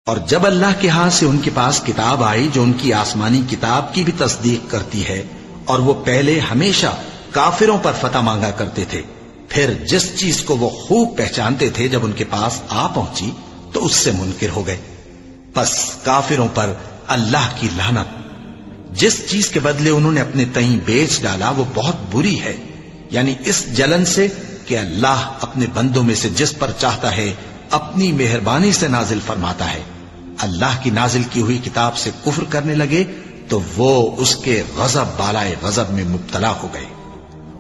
اور جب اللہ کے ہاں سے ان کے پاس کتاب آئی جو ان کی آسمانی کتاب کی بھی تصدیق کرتی ہے، اور وہ پہلے ہمیشہ کافروں پر فتح مانگا کرتے تھے، پھر جس چیز کو وہ خوب پہچانتے تھے جب ان کے پاس آ پہنچی تو اس سے منکر ہو گئے۔ پس کافروں پر اللہ کی لعنت۔ جس چیز کے بدلے انہوں نے اپنے تئیں بیچ ڈالا وہ بہت بری ہے، یعنی اس جلن سے کہ اللہ اپنے بندوں میں سے جس پر چاہتا ہے اپنی مہربانی سے نازل فرماتا ہے۔ اللہ کی نازل کی ہوئی کتاب سے کفر کرنے لگے تو وہ اس کے غضب بالائے غضب میں مبتلا ہو گئے،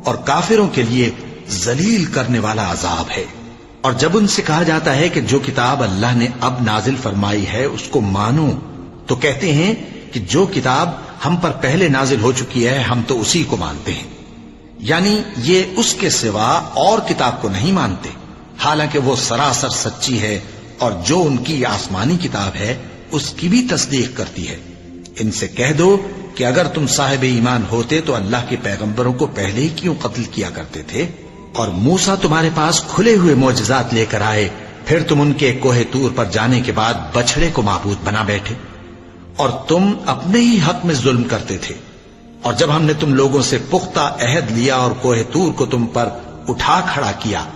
اور کافروں کے لیے ذلیل کرنے والا عذاب ہے۔ اور جب ان سے کہا جاتا ہے کہ جو کتاب اللہ نے اب نازل فرمائی ہے اس کو مانو، تو کہتے ہیں کہ جو کتاب ہم پر پہلے نازل ہو چکی ہے ہم تو اسی کو مانتے ہیں، یعنی یہ اس کے سوا اور کتاب کو نہیں مانتے، حالانکہ وہ سراسر سچی ہے، اور جو ان کی آسمانی کتاب ہے اس کی بھی تصدیق کرتی ہے۔ ان سے کہہ دو کہ اگر تم صاحب ایمان ہوتے تو اللہ کے پیغمبروں کو پہلے ہی کیوں قتل کیا کرتے تھے؟ اور موسیٰ تمہارے پاس کھلے ہوئے معجزات لے کر آئے، پھر تم ان کے کوہ طور پر جانے کے بعد بچڑے کو معبود بنا بیٹھے، اور تم اپنے ہی حق میں ظلم کرتے تھے۔ اور جب ہم نے تم لوگوں سے پختہ عہد لیا اور کوہ طور کو تم پر اٹھا کھڑا کیا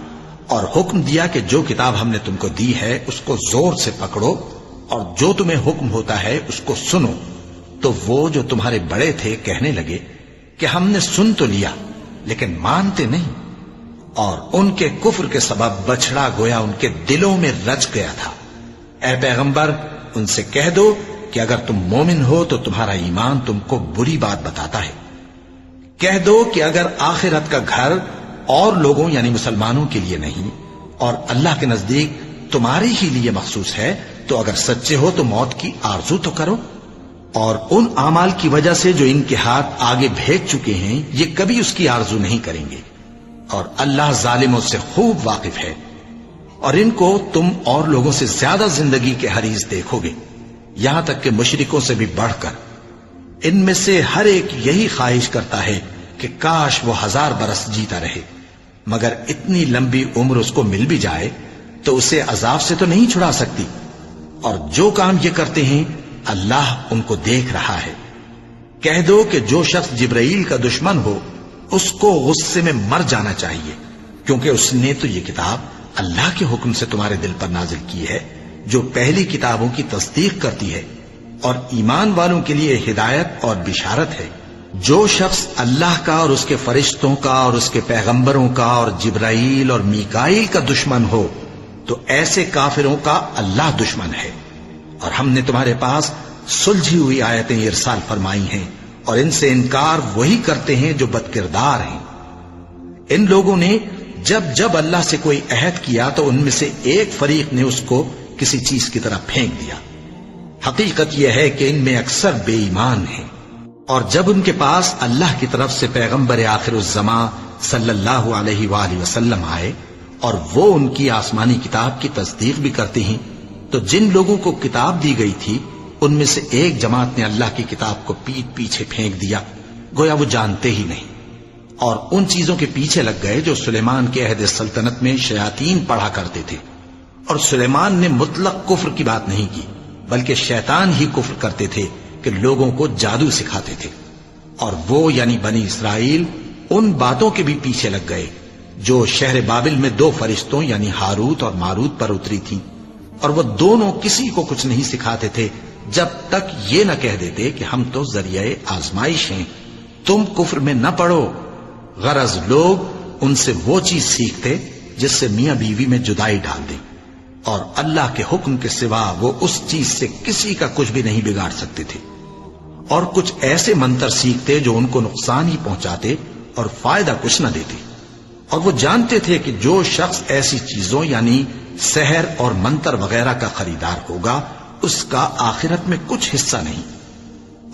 اور حکم دیا کہ جو کتاب ہم نے تم کو دی ہے اس کو زور سے پکڑو اور جو تمہیں حکم ہوتا ہے اس کو سنو، تو وہ جو تمہارے بڑے تھے کہنے لگے کہ ہم نے سن تو لیا لیکن مانتے نہیں، اور ان کے کفر کے سبب بچڑا گویا ان کے دلوں میں رچ گیا تھا۔ اے پیغمبر ان سے کہہ دو کہ اگر تم مومن ہو تو تمہارا ایمان تم کو بری بات بتاتا ہے۔ کہہ دو کہ اگر آخرت کا گھر اور لوگوں یعنی مسلمانوں کے لیے نہیں اور اللہ کے نزدیک تمہارے ہی لیے مخصوص ہے تو اگر سچے ہو تو موت کی آرزو تو کرو، اور ان اعمال کی وجہ سے جو ان کے ہاتھ آگے بھیج چکے ہیں یہ کبھی اس کی آرزو نہیں کریں گے، اور اللہ ظالموں سے خوب واقف ہے۔ اور ان کو تم اور لوگوں سے زیادہ زندگی کے حریص دیکھو گے، یہاں تک کہ مشرکوں سے بھی بڑھ کر۔ ان میں سے ہر ایک یہی خواہش کرتا ہے کہ کاش وہ 1000 برس جیتا رہے، مگر اتنی لمبی عمر اس کو مل بھی جائے تو اسے عذاب سے تو نہیں چھڑا سکتی، اور جو کام یہ کرتے ہیں اللہ ان کو دیکھ رہا ہے۔ کہہ دو کہ جو شخص جبرائیل کا دشمن ہو اس کو غصے میں مر جانا چاہیے، کیونکہ اس نے تو یہ کتاب اللہ کے حکم سے تمہارے دل پر نازل کی ہے جو پہلی کتابوں کی تصدیق کرتی ہے، اور ایمان والوں کے لیے ہدایت اور بشارت ہے۔ جو شخص اللہ کا اور اس کے فرشتوں کا اور اس کے پیغمبروں کا اور جبرائیل اور میکائیل کا دشمن ہو تو ایسے کافروں کا اللہ دشمن ہے۔ اور ہم نے تمہارے پاس سلجھی ہوئی آیتیں ارسال فرمائی ہیں، اور ان سے انکار وہی کرتے ہیں جو بدکردار ہیں۔ ان لوگوں نے جب جب اللہ سے کوئی عہد کیا تو ان میں سے ایک فریق نے اس کو کسی چیز کی طرح پھینک دیا۔ حقیقت یہ ہے کہ ان میں اکثر بے ایمان ہیں، اور جب ان کے پاس اللہ کی طرف سے پیغمبر آخر الزماں صلی اللہ علیہ وآلہ وسلم آئے اور وہ ان کی آسمانی کتاب کی تصدیق بھی کرتے ہیں، تو جن لوگوں کو کتاب دی گئی تھی ان میں سے ایک جماعت نے اللہ کی کتاب کو پیٹ پیچھے پھینک دیا، گویا وہ جانتے ہی نہیں، اور ان چیزوں کے پیچھے لگ گئے جو سلیمان کے عہد سلطنت میں شیاطین پڑھا کرتے تھے۔ اور سلیمان نے مطلق کفر کی بات نہیں کی، بلکہ شیطان ہی کفر کرتے تھے کہ لوگوں کو جادو سکھاتے تھے، اور وہ یعنی بنی اسرائیل ان باتوں کے بھی پیچھے لگ گئے جو شہر بابل میں 2 فرشتوں یعنی ہاروت اور ماروت پر اتری تھیں، اور وہ دونوں کسی کو کچھ نہیں سکھاتے تھے جب تک یہ نہ کہہ دیتے کہ ہم تو ذریعہ آزمائش ہیں، تم کفر میں نہ پڑو۔ غرض لوگ ان سے وہ چیز سیکھتے جس سے میاں بیوی میں جدائی ڈال دیں، اور اللہ کے حکم کے سوا وہ اس چیز سے کسی کا کچھ بھی نہیں بگاڑ سکتے تھے، اور کچھ ایسے منتر سیکھتے جو ان کو نقصان ہی پہنچاتے اور فائدہ کچھ نہ دیتے، اور وہ جانتے تھے کہ جو شخص ایسی چیزوں یعنی سحر اور منتر وغیرہ کا خریدار ہوگا اس کا آخرت میں کچھ حصہ نہیں،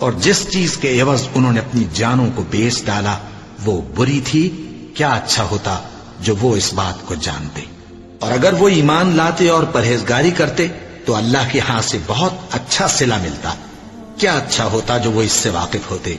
اور جس چیز کے عوض انہوں نے اپنی جانوں کو بیچ ڈالا وہ بری تھی، کیا اچھا ہوتا جو وہ اس بات کو جانتے۔ اور اگر وہ ایمان لاتے اور پرہیزگاری کرتے تو اللہ کے ہاں سے بہت اچھا صلہ ملتا، کیا اچھا ہوتا جو وہ اس سے واقف ہوتے۔